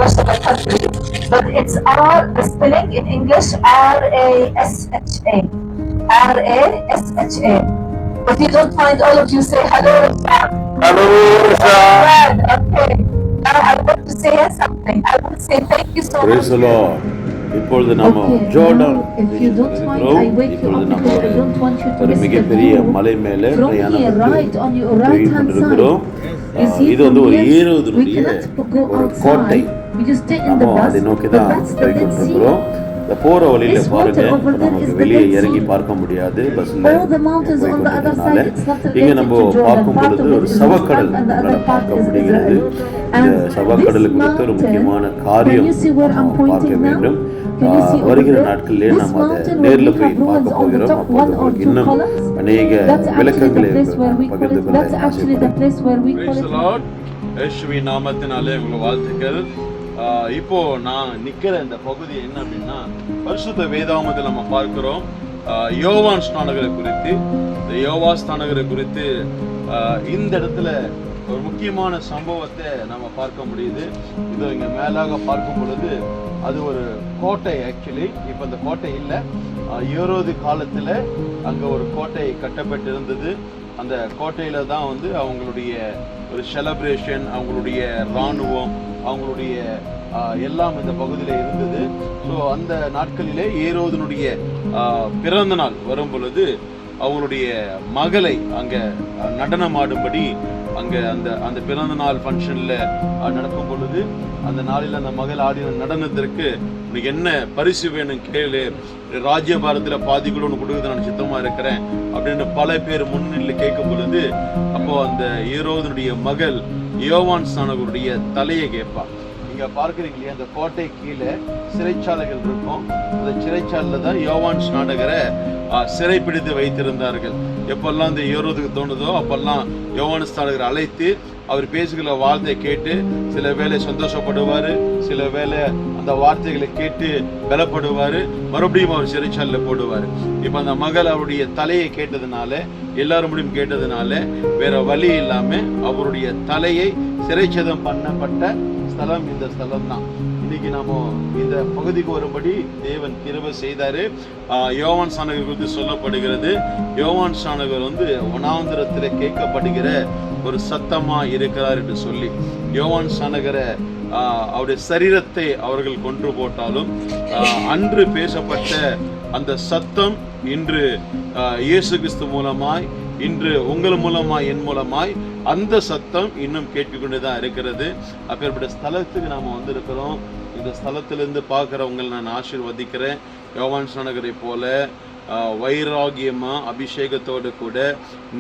most of the country, but it's R, the spelling in English, R-A-S-H-A. R-A-S-H-A. But you don't mind all of you say hello, Sam? Hello, Well, okay. Now I want to say something. I want to say thank you so much. Praise the Lord. இப்பொழுது நாம Jordan இப்பொழுது நம்ம ஒரு மிகப்பெரிய மலை மேலே பிரயாணப்பட்டு போய் கொண்டிருக்கிறோம். இது வந்து ஒரு ஏறுவதனுடைய ஒரு கோட்டை. நம்ம அதை நோக்கி தான் போய் கொண்டிருக்கிறோம். இந்த போற வழியில பாருங்க, நமக்கு வெளியே இறங்கி பார்க்க முடியாது, பஸ்ல போய் கொண்டிருக்கிறதுனால. இங்க நம்ம பார்க்கும் பொழுது ஒரு சவக்கடல் நம்மளால பார்க்க முடிகிறது. இந்த சவக்கடலுக்கு குறித்த ஒரு முக்கியமான காரியம் பார்க்க வேண்டும். வருகிற நாட்களிலே நாம் அதை நேரில் போய் பார்க்க போகிறோம். அப்போது உங்களுக்கு இன்னும் அநேக விளக்கங்களை பகிர்ந்து கொள்ள ஆசைப்படுகிறேன். இயேசுவின் நாமத்தினாலே உங்களுக்கு வாழ்த்துக்கள். இப்போ நான் நிக்கிற இந்த பகுதி என்ன அப்படின்னா, பரிசுத்த வேதாகமத்தில் நம்ம பார்க்கிறோம் யோவான் ஸ்நானகரை குறித்து. இந்த யோவான் ஸ்நானகரை குறித்து இந்த இடத்துல ஒரு முக்கியமான சம்பவத்தை நம்ம பார்க்க முடியுது. இது இங்க மேலாக பார்க்கும் பொழுது அது ஒரு கோட்டை. ஆக்சுவலி இப்போ அந்த கோட்டை இல்லை, ஏரோது காலத்துல அங்க ஒரு கோட்டை கட்டப்பட்டிருந்தது. அந்த கோட்டையில தான் வந்து அவங்களுடைய ஒரு செலப்ரேஷன், அவங்களுடைய இராணுவம், அவங்களுடைய எல்லாம் இந்த பகுதியில் இருந்தது. ஸோ அந்த நாட்களிலே ஏரோதனுடைய பிறந்த நாள் வரும் பொழுது அவங்களுடைய மகளை அங்க நடனமாடும்படி அங்க அந்த பிறந்த நாள் ஃபங்க்ஷன்ல நடக்கும் பொழுது அந்த நாளில் அந்த மகள் ஆடின நடனத்திற்கு உனக்கு என்ன பரிசு வேணும் கேளு, ராஜ்யபாரத்துல பாதிக்குள்ள ஒன்று கொடுக்குறது நான் சித்தமா இருக்கிறேன் அப்படின்னு பல பேர் முன்னிலை கேட்கும் பொழுது அப்போ அந்த ஏரோதனுடைய மகள் யோவான் ஸ்நானகருடைய தலையை கேட்பா. இங்க பார்க்குறீங்க இல்லையா, அந்த கோட்டை கீழே சிறைச்சாலைகள் இருக்கும். அந்த சிறைச்சாலையில தான் யோவான் ஸ்நானகரை சிறைப்பிடித்து வைத்திருந்தார்கள். எப்பெல்லாம் இந்த ஏரோதுக்கு தோணுதோ அப்பெல்லாம் யோவான் ஸ்நானகரை அழைத்து அவர் பேசுகிற வார்த்தையை கேட்டு சில வேளை சந்தோஷப்படுவார், சில வேளை அந்த வார்த்தைகளை கேட்டு பலப்படுவார், மறுபடியும் அவர் சிறைச்சாலையில் போடுவார். இப்போ அந்த மகள் அவருடைய தலையை கேட்டதுனால, எல்லாரும் முடியும் கேட்டதுனால வேற வழி இல்லாம அவருடைய தலையை சிறைச்சேதம் பண்ணப்பட்ட ஸ்தலம் இந்த ஸ்தலம் தான். இன்னைக்கு நாம இந்த பகுதிக்கு வரும்படி தேவன் கிருபை செய்தாரு. யோவான் ஸ்நானகர் குறித்து சொல்லப்படுகிறது. யோவான் ஸ்நானகர் வந்து வனாந்திரத்தில் கேட்கப்படுகிற ஒரு சத்தமா இருக்கிறார் என்று சொல்லி, யோவான் ஸ்நானகரை அவருடைய சரீரத்தை அவர்கள் கொன்று போட்டாலும் அன்று பேசப்பட்ட அந்த சத்தம் இன்று இயேசு கிறிஸ்து மூலமாய், இன்று உங்கள் மூலமாய், என் மூலமாய் அந்த சத்தம் இன்னும் கேட்டுக்கொண்டுதான் இருக்கிறது. அப்பேற்பட்ட ஸ்தலத்துக்கு நாம வந்திருக்கிறோம். இந்த ஸ்தலத்திலிருந்து பார்க்குறவங்களை நான் ஆசீர்வதிக்கிறேன். யோவான் ஸ்நானகரை போல வைராகியமா அபிஷேகத்தோடு கூட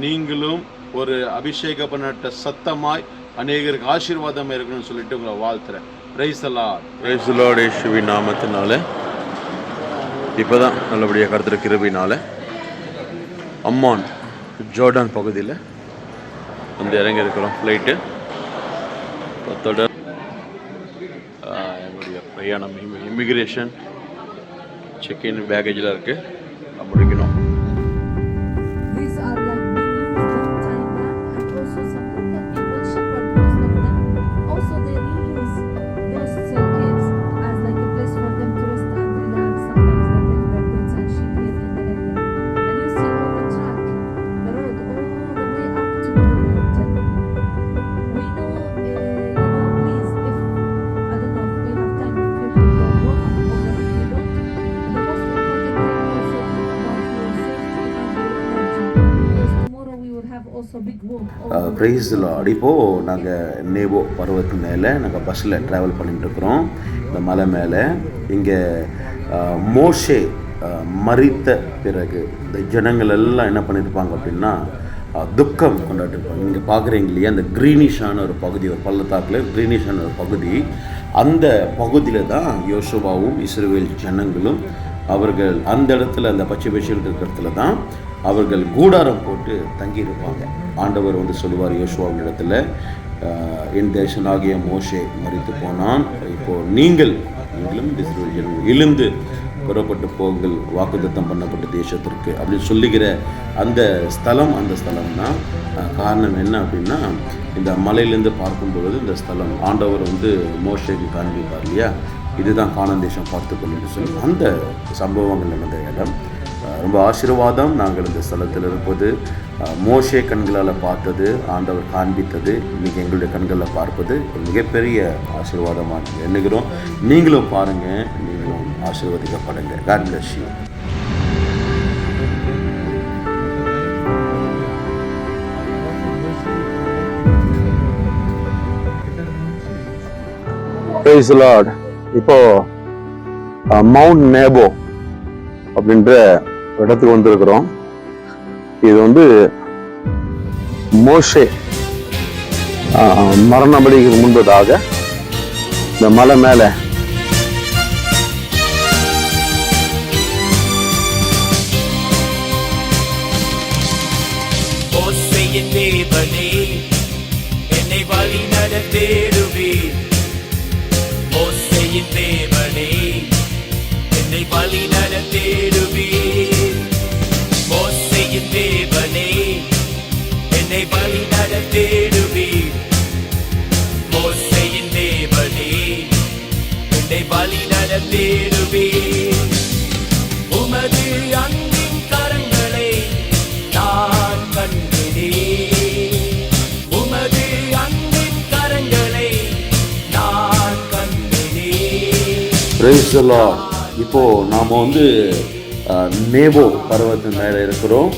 நீங்களும் ஒரு அபிஷேக பண்ணட்ட சத்தமாய் அநேகருக்கு ஆசீர்வாதமாக இருக்கணும்னு சொல்லிட்டு உங்களை வாழ்த்துறேன். Praise the lord. Praise the lord. இயேசுவின் நாமத்தினால இப்போதான் நல்லபடியாக கர்த்தர் கிருபையினால அம்மான் ஜோர்டான் பகுதியில் வந்து இறங்கி இருக்கிறோம். ஃப்ளைட்டு என்னுடைய பிரயாணம் இமிக்ரேஷன் செக்இன் பேக்கேஜில் இருக்குது, முடிக்கணும். Price the Lord. இப்போது நாங்கள் நேவோ பருவத்து மேலே நாங்கள் பஸ்ஸில் ட்ராவல் பண்ணிட்டு இருக்கிறோம். இந்த மலை மேலே இங்கே மோசே மரித்த பிறகு இந்த ஜனங்கள் எல்லாம் என்ன பண்ணியிருப்பாங்க அப்படின்னா துக்கம் கொண்டாடிருப்பாங்க. இங்கே பார்க்குறீங்க இல்லையா, அந்த க்ரீனிஷான ஒரு பகுதி, ஒரு பள்ளத்தாக்கில் க்ரீனிஷான ஒரு பகுதி, அந்த பகுதியில் தான் யோசுவாவும் இஸ்ரவேல் ஜனங்களும் அவர்கள் அந்த இடத்துல, அந்த பச்சை பச்சையில் இருக்கிற இடத்துல தான் அவர்கள் கூடாரம் போட்டு தங்கியிருப்பாங்க. ஆண்டவர் வந்து சொல்லுவார் யோசுவாவின் இடத்துல, என் தேசனாகிய மோசே மரித்து போனான், இப்போது நீங்களும் இஸ்ரவேல் ஜனங்கள் எழுந்து புறப்பட்டு போங்கள் வாக்குத்தத்தம் பண்ணப்பட்ட தேசத்திற்கு அப்படின்னு சொல்லுகிற அந்த ஸ்தலம் தான். காரணம் என்ன அப்படின்னா, இந்த மலையிலேருந்து பார்க்கும் பொழுது இந்த ஸ்தலம் ஆண்டவர் மோசேக்கு காண்பிப்பார் இல்லையா, இதுதான் கானான் தேசம் பார்த்துக்கொள்ளுன்னு சொல்லி அந்த சம்பவங்கள் நடந்த இடம். ரொம்ப ஆசீர்வாதம். நாங்கள் இந்த ஸ்தலத்தில் இருப்பது, மோசே கண்களால் பார்த்தது, ஆண்டவர் காண்பித்தது, இன்றைக்கி எங்களுடைய கண்களில் பார்ப்பது ஒரு மிகப்பெரிய ஆசீர்வாதமாக எண்ணுகிறோம். நீங்களும் பாருங்கள், நீங்களும் ஆசீர்வதிக்கப்படுங்க. God bless you. Praise the Lord. இப்போ மவுண்ட் நேபோ அப்படின்ற இடத்துக்கு வந்திருக்கிறோம். இது மோசே மரணபடிக்கு முன்பதாக இந்த மலை மேல மோசேயின் தேவனே என்னை வழி நடத்திடுவீர். மோசேயின் தேவனே என்னை வழி நடத்திடுவீர். மோசேயின் தேவனே என்னை வழி நடத்திடுவீர். மோசேயின் தேவனே என்னை வழி நடத்திடுவீர். உமது அன்பின் கரங்களை நான் கண்டேன். உமது அன்பின் கரங்களை நான் கண்டேன். Praise the Lord. இப்போ நாம் நேபோ பர்வத்தின் மேலே இருக்கிறோம்.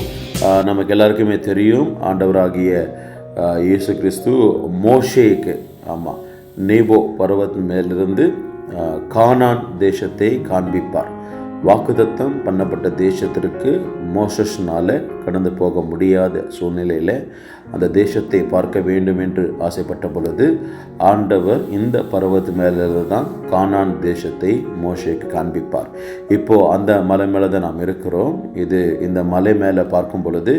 நமக்கு எல்லாருக்குமே தெரியும், ஆண்டவராகிய இயேசு கிறிஸ்து மோசேக்கு நேபோ பர்வத்தின் மேலிருந்து கானான் தேசத்தை காண்பிப்பார். வாக்குத்தத்தம் பண்ணப்பட்ட தேசத்திற்கு மோசஸ்னால கடந்து போக முடியாத சூழ்நிலையில் அந்த தேசத்தை பார்க்க வேண்டும் என்று ஆசைப்பட்ட பொழுது ஆண்டவர் இந்த பர்வத்து மேலிருந்து தான் கானான் தேசத்தை மோசேக்கு காண்பிப்பார். இப்போது அந்த மலை மேலே தான் நாம் இருக்கிறோம். இந்த மலை மேலே பார்க்கும் பொழுது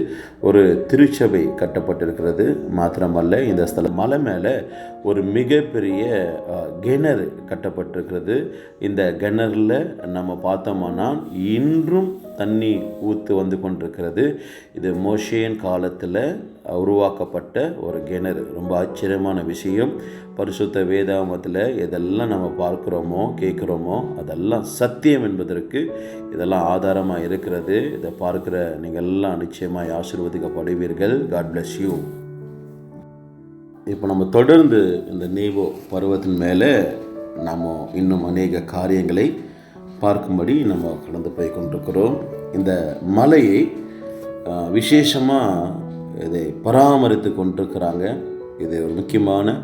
ஒரு திருச்சபை கட்டப்பட்டிருக்கிறது. மாத்திரமல்ல, இந்த ஸ்தலம் மலை மேலே ஒரு மிகப்பெரிய கிணறு கட்டப்பட்டிருக்கிறது. இந்த கிணறில் நம்ம பார்த்தோம்னா இன்றும் தண்ணி ஊற்று வந்து கொண்டிருக்கிறது. இது மோசேயின் காலத்தில் உருவாக்கப்பட்ட ஒரு கிணறு. ரொம்ப ஆச்சரியமான விஷயம். பரிசுத்த வேதாகமத்தில் எதெல்லாம் நம்ம பார்க்குறோமோ கேட்குறோமோ அதெல்லாம் சத்தியம் என்பதற்கு இதெல்லாம் ஆதாரமாக இருக்கிறது. இதை பார்க்குற நீங்கள் எல்லாம் நிச்சயமாக ஆசீர்வதிக்கப்படுவீர்கள். God bless you. இப்போ நம்ம தொடர்ந்து இந்த நேபோ பர்வத்தின் மேலே நாம் இன்னும் அநேக காரியங்களை பார்க்கும்படி நம்ம கடந்து போய் கொண்டிருக்கிறோம். இந்த மலையை விசேஷமாக இதை பராமரித்து கொண்டிருக்கிறாங்க. இது ஒரு முக்கியமான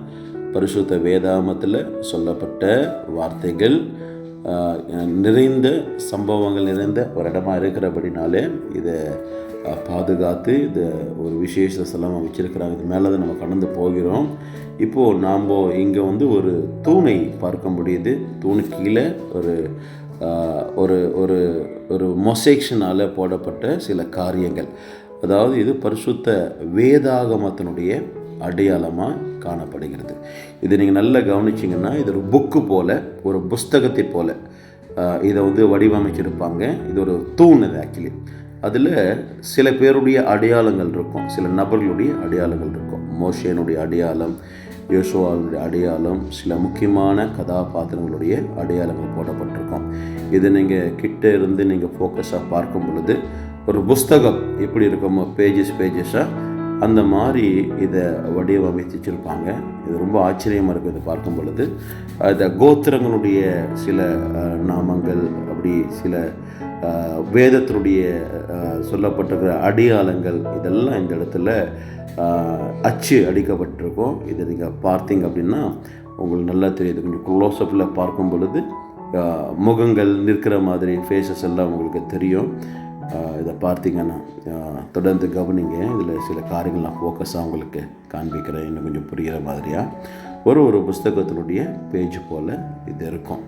பரிசுத்த வேதாகமத்தில் சொல்லப்பட்ட வார்த்தைகள் நிறைந்த சம்பவங்கள் நிறைந்த ஒரு இடமா இருக்கிறபடினாலே இதை பாதுகாத்து இதை ஒரு விசேஷ ஸ்தலமாக வச்சுருக்கிறாங்க. இது மேலே தான் நம்ம கடந்து போகிறோம். இப்போது நாம் இங்கே ஒரு தூணை பார்க்க முடியுது. தூணுக்கு கீழே ஒரு ஒரு ஒரு மொசைக்ஷனால் போடப்பட்ட சில காரியங்கள். அதாவது இது பரிசுத்த வேதாகமத்தினுடைய அடையாளமாக காணப்படுகிறது. இது நீங்கள் நல்லா கவனிச்சிங்கன்னா இது ஒரு புக்கு போல், ஒரு புஸ்தகத்தை போல் இதை வடிவமைச்சிருப்பாங்க. இது ஒரு தூண். இது ஆக்சுவலி அதில் சில பேருடைய அடையாளங்கள் இருக்கும், சில நபர்களுடைய அடையாளங்கள் இருக்கும். மோசேனுடைய அடையாளம், யோசுவாவுடைய அடையாளம், சில முக்கியமான கதாபாத்திரங்களுடைய அடையாளங்கள் போடப்பட்டிருக்கும். இது நீங்கள் கிட்ட இருந்து நீங்கள் ஃபோக்கஸாக பார்க்கும் பொழுது ஒரு புஸ்தகம் எப்படி இருக்குமோ பேஜஸாக அந்த மாதிரி இதை வடிவமைத்து வச்சுருப்பாங்க. இது ரொம்ப ஆச்சரியமாக இருக்குது இதை பார்க்கும் பொழுது. இந்த கோத்திரங்களுடைய சில நாமங்கள், அப்படி சில வேதத்தினுடைய சொல்லப்பட்டிருக்கிற அடையாளங்கள் இதெல்லாம் இந்த இடத்துல அச்சு அடிக்கப்பட்டிருக்கும். இதை நீங்கள் பார்த்தீங்க அப்படின்னா உங்களுக்கு நல்லா தெரியுது. கொஞ்சம் க்ளோஸ்அப்பில் பார்க்கும் பொழுது முகங்கள் நிற்கிற மாதிரி ஃபேஸஸ் எல்லாம் உங்களுக்கு தெரியும். இதை பார்த்தீங்கன்னா தொடர்ந்து கவனிங்க. இதில் சில காரியங்கள்லாம் ஃபோக்கஸாக உங்களுக்கு காண்பிக்கிறேன், இன்னும் கொஞ்சம் புரிகிற மாதிரியாக. ஒரு புஸ்தகத்தினுடைய பேஜ் போல் இது இருக்கும்.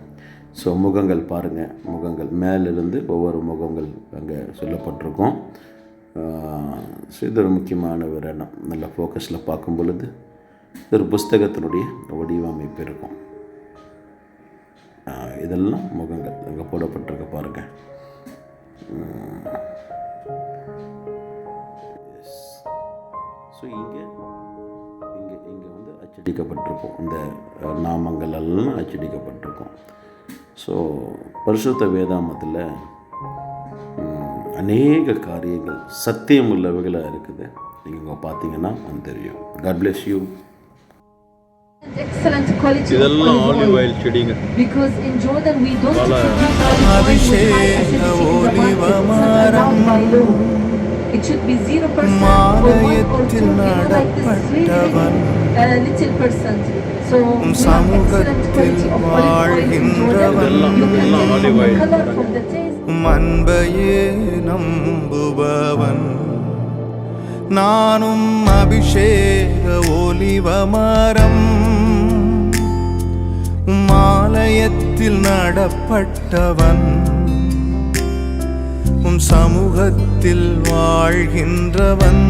ஸோ முகங்கள் பாருங்கள், முகங்கள் மேலிருந்து ஒவ்வொரு முகங்கள் அங்கே சொல்லப்பட்டிருக்கும். ஸோ இது ஒரு முக்கியமான ஒரு இடம். நல்ல ஃபோக்கஸில் பார்க்கும் பொழுது ஒரு புஸ்தகத்தினுடைய வடிவமைப்பு இருக்கும். இதெல்லாம் முகங்கள் அங்கே போடப்பட்டிருக்க பாருங்கள். ஸோ இங்கே வந்து அச்சடிக்கப்பட்டிருக்கும், இந்த நாமங்கள் எல்லாம் அச்சடிக்கப்பட்டிருக்கும். ஸோ பரிசுத்த வேதாமத்தில் அநேக காரியங்கள் சத்தியம் உள்ளவைகளாக இருக்குது. நீங்கள் பார்த்தீங்கன்னா அது தெரியும். God bless you. Excellent quality இதெல்லாம் of ஆலிவ் ஆயில் செடிங்க. because in Jordan we don't அபிஷேக ஒலிவமரம் it should be 0% மாலயத்தில் நடப்பட்டவன் little percent. So சமூகத்தில் வாழ்கின்றவன் அன்பையே நம்புபவன் நானும் அபிஷேக ஒலிவமரம் மாலயத்தில் நடப்பட்டவன் சமூகத்தில் வாழ்கின்றவன்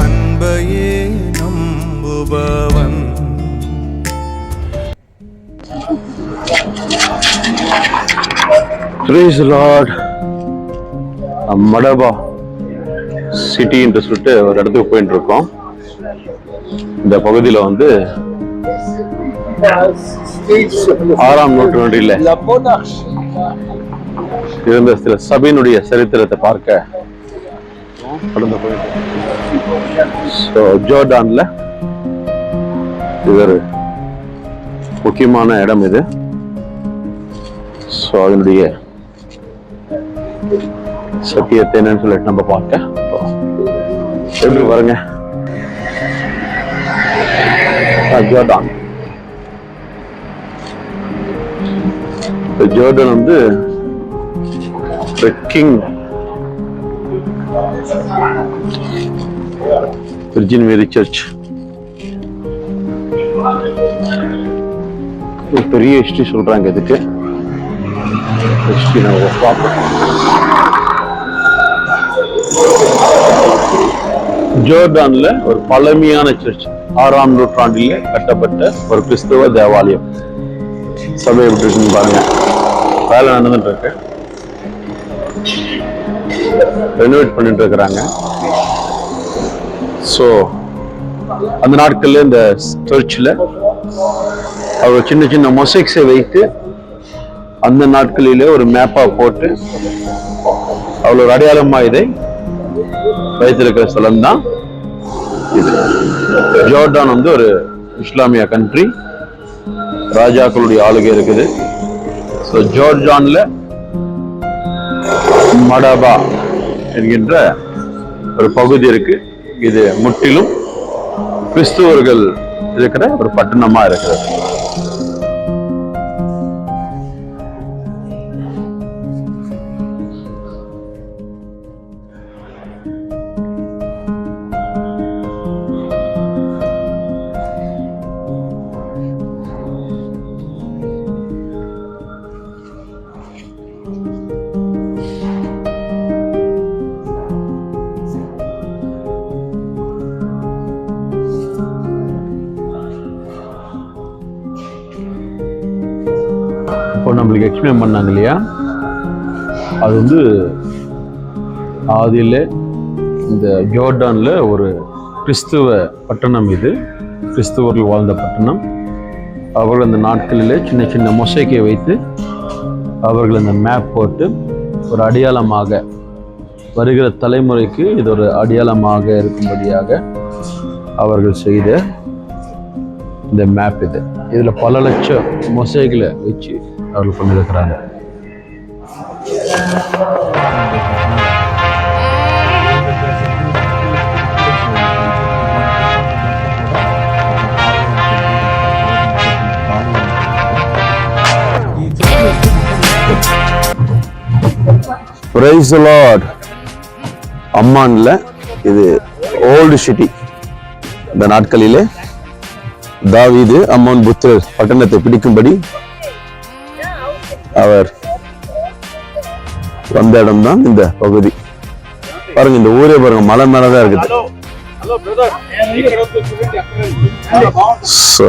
அன்பையே நம்புபவன். Praise the Lord. மடபா சிட்டி என்று சொல்லிட்டு ஒரு இடத்துக்கு போயிட்டு இருக்கோம். இந்த பகுதியில் வந்து 6ஆம் நூற்றாண்டில் இருந்த சில சபையினுடைய சரித்திரத்தை பார்க்க கடந்து போயிட்டு. ஸோ ஜோர்டான்ல இது ஒரு முக்கியமான இடம் இது. ஸோ அதனுடைய சத்தியத்தை என்னன்னு சொல்லிட்டு நம்ம பார்க்க எப்படி பாருங்க. ஜோர்டான் ஜோர்டன் வந்து கிங் விர்ஜின் மேரி சர்ச் பெரிய ஹிஸ்டரி சொல்றாங்க. இதுக்கு ஹிஸ்டரி நம்ம பார்ப்போம். ஜோர்டான்ல ஒரு பழமையான சர்ச், 6ஆம் நூற்றாண்டிலே கட்டப்பட்ட ஒரு கிறிஸ்தவ தேவாலயம். சபை எப்படி இருக்குன்னு பாருங்க. வேலை நடந்துட்டு இருக்கு, ரெனோவேட் பண்ணிட்டு இருக்கிறாங்க. ஸோ அந்த நாட்கள்ல இந்த சர்ச்சில் அவர் சின்ன சின்ன மொசைக்ஸை வைத்து அந்த நாட்களிலே ஒரு மேப்பா போட்டு அவ்வளோ ஒரு அடையாளமா இதை வைத்திருக்கிற ஸ்தலம் தான் இது. ஜோர்டான் வந்து ஒரு இஸ்லாமிய கண்ட்ரி, ராஜாக்களுடைய ஆளுகை இருக்குது. ஸோ ஜோர்டான்ல மடபா என்கின்ற ஒரு பகுதி இருக்கு. இது முற்றிலும் கிறிஸ்துவர்கள் இருக்கிற ஒரு பட்டணமா இருக்கிறது. இப்போ நம்மளுக்கு எக்ஸ்பிளைன் பண்ணாங்க இல்லையா, அது வந்து ஆதியில் இந்த ஜோர்டானில் ஒரு கிறிஸ்துவ பட்டணம். இது கிறிஸ்துவர்கள் வாழ்ந்த பட்டணம். அவர்கள் அந்த நாட்களில் சின்ன சின்ன மொசைக்கை வைத்து அவர்கள் அந்த மேப் போட்டு ஒரு அடையாளமாக வருகிற தலைமுறைக்கு இது ஒரு அடையாளமாக இருக்கும்படியாக அவர்கள் செய்த இந்த மேப் இது. இதில் பல லட்சம் மொசைகளை வச்சு அவர்கள் பண்ணியிருக்கிறாங்க. Praise the Lord. அம்மான்ல இது ஓல்டு சிட்டி. இந்த நாட்களிலே தாவீது அம்மோன் புத்திரர் பட்டணத்தை பிடிக்கும்படி அவர் வந்த இடம் தான் இந்த பகுதி. பாருங்க, இந்த ஊரே பாருங்க, மலை மேலதான் இருக்குது. So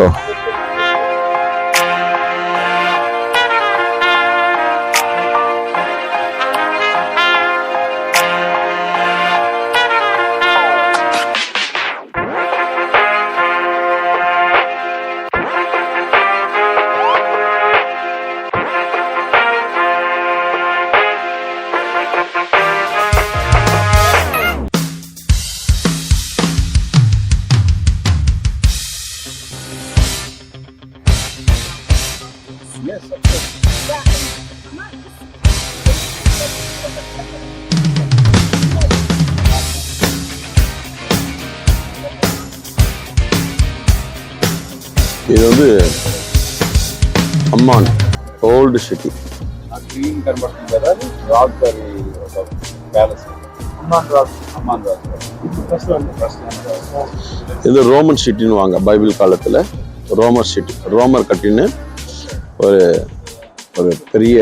இது வந்து அம்மான் ஓல்டு சிட்டி. గ్రీన్ కనబడుతుంది కదా, రాక్ ప్యాలెస్, అమ్మాన్ రాక్. இது ரோமன் சிட்டின்னு வாங்க. பைபிள் காலத்தில் ரோமர் சிட்டி, ரோமர் கட்டின்னு ஒரு ஒரு பெரிய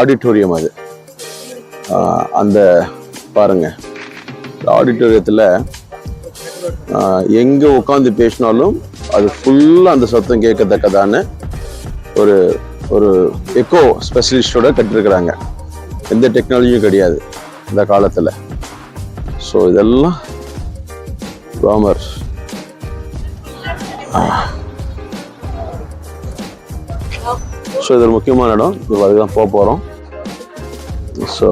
ஆடிட்டோரியம் அது. அந்த பாருங்க, ஆடிட்டோரியத்தில் எங்கே உட்காந்து பேசினாலும் அது ஃபுல்லாக அந்த சத்தம் கேட்கத்தக்கதான ஒரு ஒரு எக்கோ ஸ்பெஷலிஸ்டோட கட்டிருக்கிறாங்க. எந்த டெக்னாலஜியும் கிடையாது இந்த காலத்தில். ஸோ இதெல்லாம் ரோமர். ஸோ இது ஒரு முக்கியமான இடம். இப்போ அதுதான் போக போகிறோம். ஸோ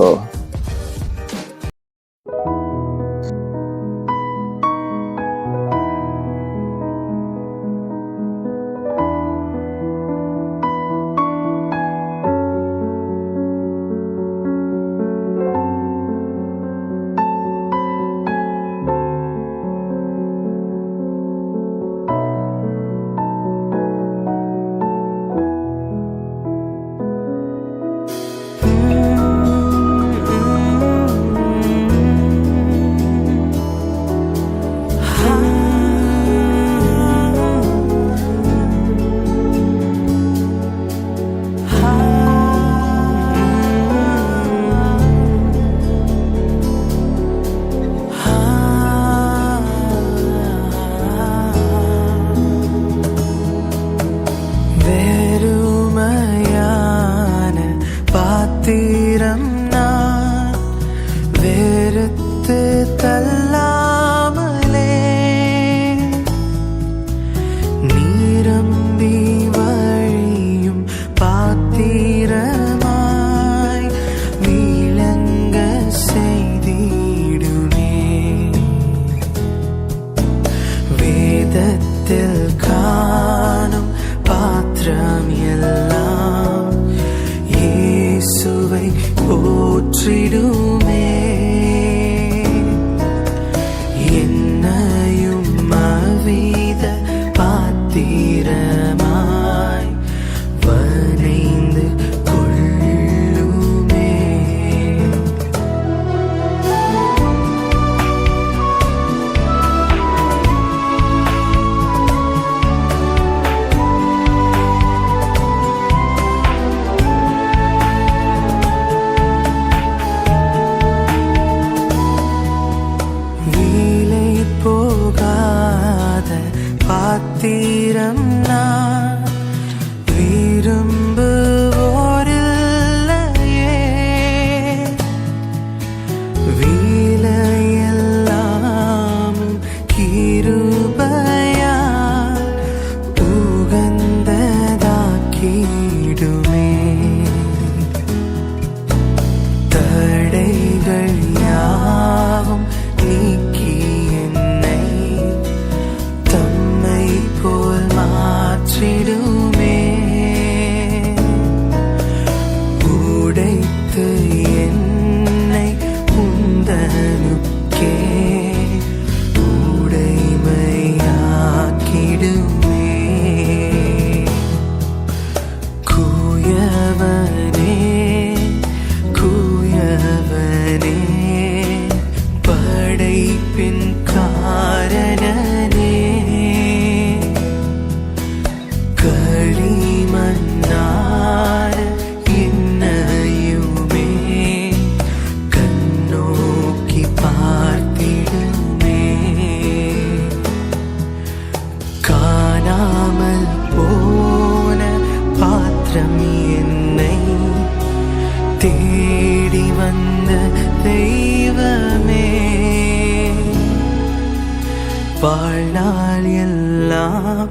வாழ்நாள் எல்லாம்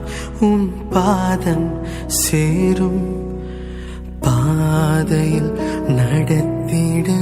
உன் பாதம் சேரும் பாதையில் நடத்திடுமே.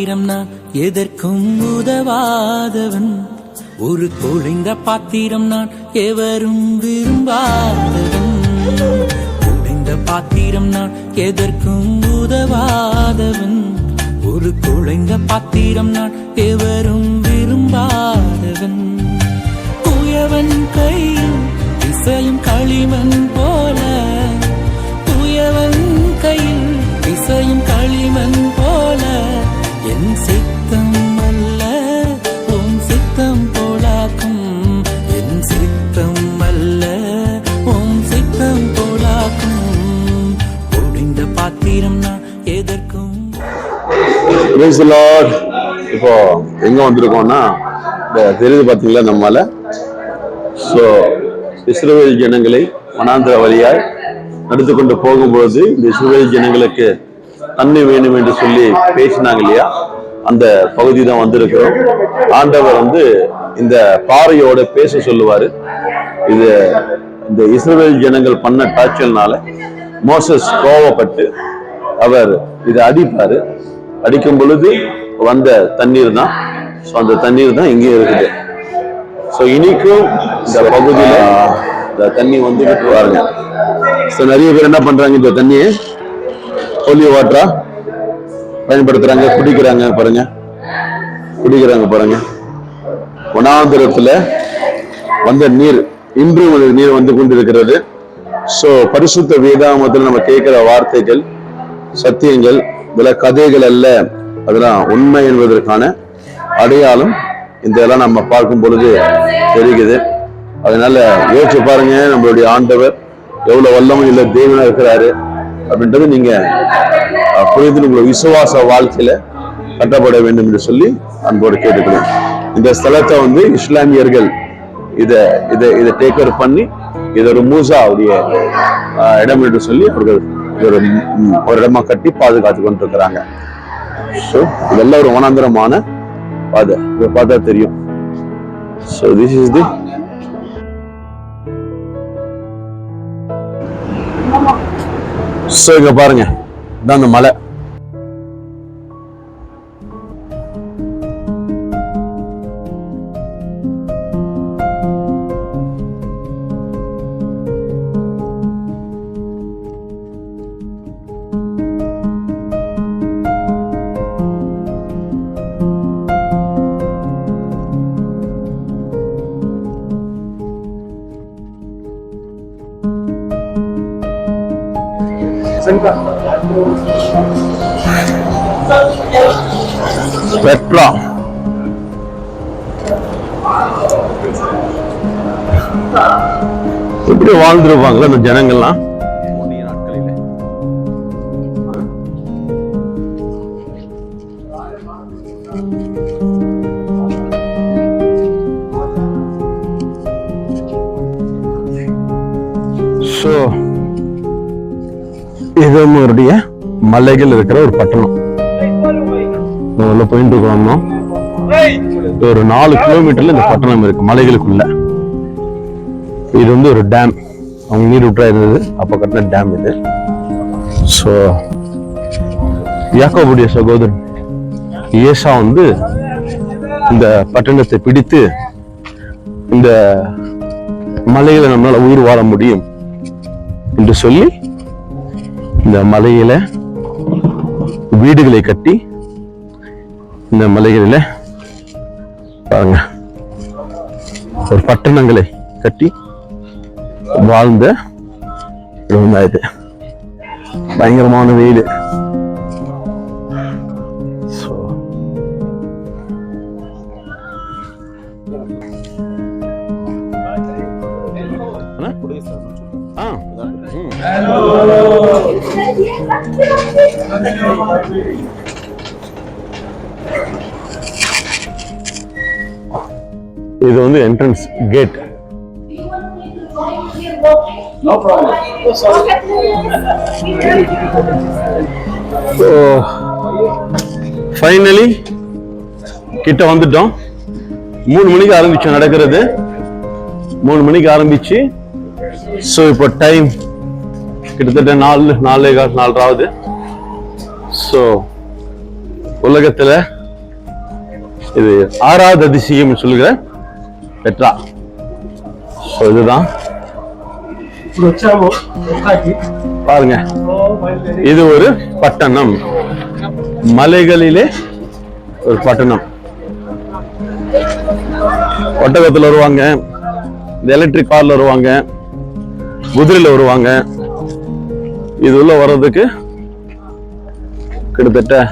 பாத்திரம் நான் எதற்கும் உதவாதவன், ஒரு குழைந்த பாத்திரம் நான் எவரும் விரும்பாதவன். குழைந்த பாத்திரம் நான் எதற்கும் உதவாதவன், ஒரு குழைந்த பாத்திரம் நான் எவரும் விரும்பாதவன். குயவன் கையில் இசையும் களிமண் போல, குயவன் கையில் இசையும் களிமண் போல, என் சித்தம் அல்ல உன் சித்தம் போலாக்கும், என் சித்தம் அல்ல உன் சித்தம் போலாக்கும். ஒடிந்த பாத்திரம் நான் எதற்கும். Praise the Lord. இப்போ எங்க வந்திருக்கோம்னா, தெரியுது பாத்தீங்களா நம்மால. ஸோ இஸ்ரவேல் ஜனங்களை வனாந்திர வழியாய் நடத்து கொண்டு போகும்போது இந்த இஸ்ரவேல் ஜனங்களுக்கு தண்ணி வேணும் என்று சொல்லி பேசினாங்க இல்லையா, அந்த பகுதி தான் வந்திருக்கிறோம். ஆண்டவர் இந்த பாறையோட பேச சொல்லுவாரு. இது இந்த இஸ்ரவேல் ஜனங்கள் பண்ண டார்ச்சர்னால மோசஸ் கோவப்பட்டு அவர் இதை அடிப்பாரு. அடிக்கும் பொழுது வந்த தண்ணீர் தான். ஸோ அந்த தண்ணீர் தான் இங்கே இருக்குது. ஸோ இனிக்கும் இந்த பகுதியில இந்த தண்ணி வந்துட்டு பாருங்க. ஸோ நிறைய பேர் என்ன பண்றாங்க, இந்த தண்ணியை ஹோலி வாட்டரா பயன்படுத்துறாங்க, குடிக்கிறாங்க பாருங்க, வனாந்திரத்துல வந்த நீர் இன்றும் நீர் வந்து கொண்டிருக்கிறது. ஸோ பரிசுத்த வேதாகமத்தில் நம்ம கேட்கிற வார்த்தைகள் சத்தியங்கள் இதெல்லாம் கதைகள் அல்ல, அதெல்லாம் உண்மை என்பதற்கான அடையாளம் இதெல்லாம் நம்ம பார்க்கும் பொழுது தெரிகிறது. அதனால யோசிச்சு பாருங்க, நம்மளுடைய ஆண்டவர் எவ்வளவு வல்லமை உள்ள தேவனா இருக்கிறாரு அப்படின்றது நீங்க புரிந்து உங்களுடைய விசுவாச வாழ்க்கையில கட்டப்பட வேண்டும் என்று சொல்லி அன்போடு கேட்டுக்கணும். இந்த ஸ்தலத்தை இஸ்லாமியர்கள் இதை டேக் ஓவர் பண்ணி இது ஒரு மூசா உடைய இடம் என்று சொல்லி அவர்கள் ஒரு இடமா கட்டி பாதுகாத்து கொண்டிருக்கிறாங்க. ஸோ இதெல்லாம் ஒரு வனாந்திரமான பாதை, இதை பார்த்தா தெரியும். So this is the so இங்க பாருங்க, இதான் அந்த மலை. பெட்ரா எப்படி வாழ்ந்துருப்பாங்களா இந்த ஜனங்கள்லாம். ஸோ இது அவருடைய மலைகள் இருக்கிற ஒரு பட்டணம். போயிட்டு இருக்கோம். ஒரு 4 கிலோமீட்டர்ல இந்த பட்டணம் இருக்கு மலைகளுக்குள்ள. இது ஒரு டேம், அவங்க நீர் விட்டா இருந்தது அப்ப கட்டின டேம் இது. ஸோ யாக்கோபுடைய சகோதரன் ஏசா இந்த பட்டணத்தை பிடித்து இந்த மலையில நம்மளால உயிர் வாழ முடியும் என்று சொல்லி இந்த மலையில வீடுகளை கட்டி இந்த மலைகளில பாருங்க ஒரு பட்டணங்களை கட்டி வாழ்ந்த இது. பயங்கரமான வெயில். இது என்ட்ரன்ஸ் கேட். ஃபைனலி கிட்ட வந்துட்டோம். 3 மணிக்கு ஆரம்பிச்சு நடக்கிறது. 3 மணிக்கு ஆரம்பிச்சு ஸோ இப்போ டைம் கிட்டத்தட்ட 4:15 4:00 ஸோ உலகத்துல இது 6வது அதிசயம் சொல்லுகிற பெட்ரா. ஸோ இதுதான் பாருங்க, இது ஒரு பட்டணம், மலைகளிலே ஒரு பட்டணம். ஒட்டகத்தில் வருவாங்க, இந்த எலக்ட்ரிக் கார்ல வருவாங்க, குதிரையில வருவாங்க. இது உள்ள வர்றதுக்கு கிட்டத்தட்ட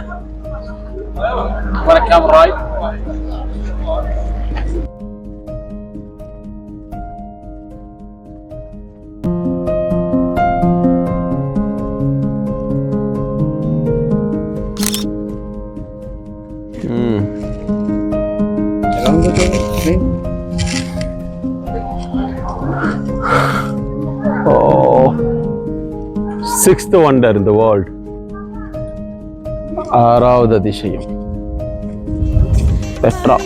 sixth wonder in the world, 6வது அதிசயம் பெட்ரா.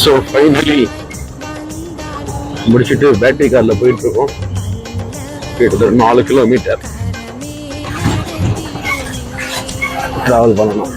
ஸோ ஃபைனலி முடிச்சுட்டு பேட்டரி காரில் போயிட்டு இருக்கோம். கிட்டத்தட்ட 4 கிலோமீட்டர் ட்ராவல் பண்ணணும்.